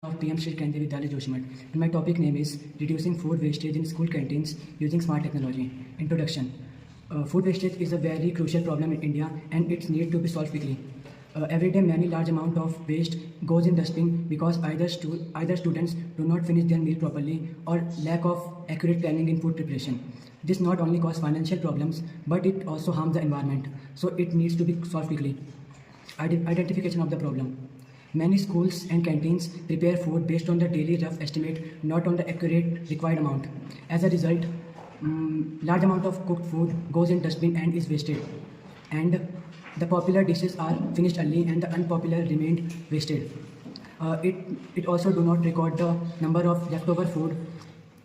of PM Shri Kendriya Vidyalaya Joshimath, and my topic name is Reducing Food Wastage in School Canteens Using Smart Technology. Introduction. Food wastage is a very crucial problem in India and it needs to be solved quickly. Every day many large amount of waste goes in dustbin because either students do not finish their meal properly or lack of accurate planning in food preparation. This not only causes financial problems but it also harms the environment, so it needs to be solved quickly. Identification of the problem. Many schools and canteens prepare food based on the daily rough estimate, not on the accurate required amount. As a result, large amount of cooked food goes in dustbin and is wasted. And the popular dishes are finished early and the unpopular remained wasted. It also do not record the number of leftover food,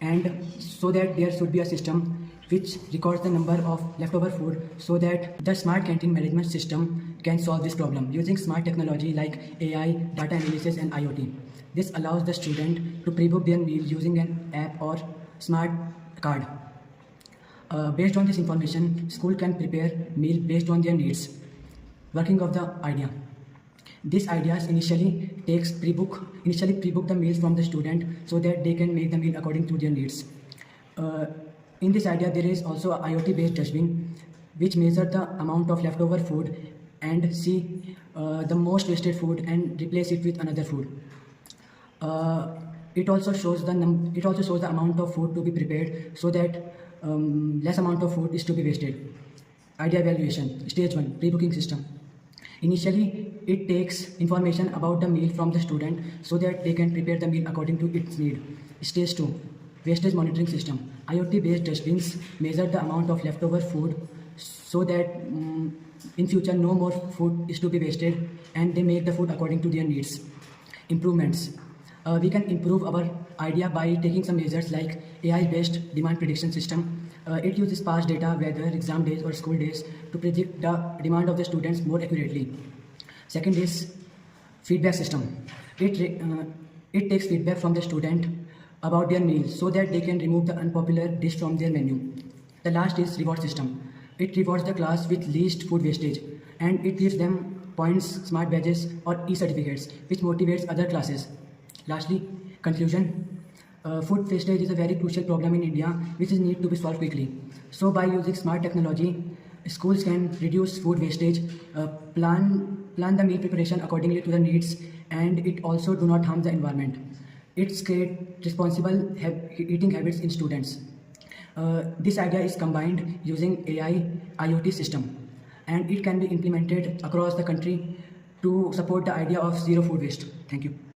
and so that there should be a system which records the number of leftover food so that the smart canteen management system can solve this problem using smart technology like AI, data analysis and IoT. This allows the student to pre-book their meal using an app or smart card. Based on this information, school can prepare meal based on their needs. Working of the idea. These ideas initially pre-book the meals from the student so that they can make the meal according to their needs. In this idea, there is also a IoT-based dustbin which measures the amount of leftover food and see the most wasted food and replace it with another food. It also shows the amount of food to be prepared so that less amount of food is to be wasted. Idea evaluation. Stage 1. Pre-booking system. Initially, it takes information about the meal from the student so that they can prepare the meal according to its need. Stage 2. Wastage monitoring system. IoT-based dustbins measure the amount of leftover food so that in future no more food is to be wasted and they make the food according to their needs. Improvements. We can improve our idea by taking some measures like AI-based demand prediction system. It uses past data, weather, exam days or school days to predict the demand of the students more accurately. Second is feedback system. It takes feedback from the student about their meal so that they can remove the unpopular dish from their menu. The last is reward system. It rewards the class with least food wastage and it gives them points, smart badges or e-certificates which motivates other classes. Lastly, conclusion. Food wastage is a very crucial problem in India which is need to be solved quickly. So by using smart technology, schools can reduce food wastage, plan the meal preparation accordingly to the needs, and it also do not harm the environment. It's create responsible eating habits in students. This idea is combined using AI IoT system and it can be implemented across the country to support the idea of zero food waste. Thank you.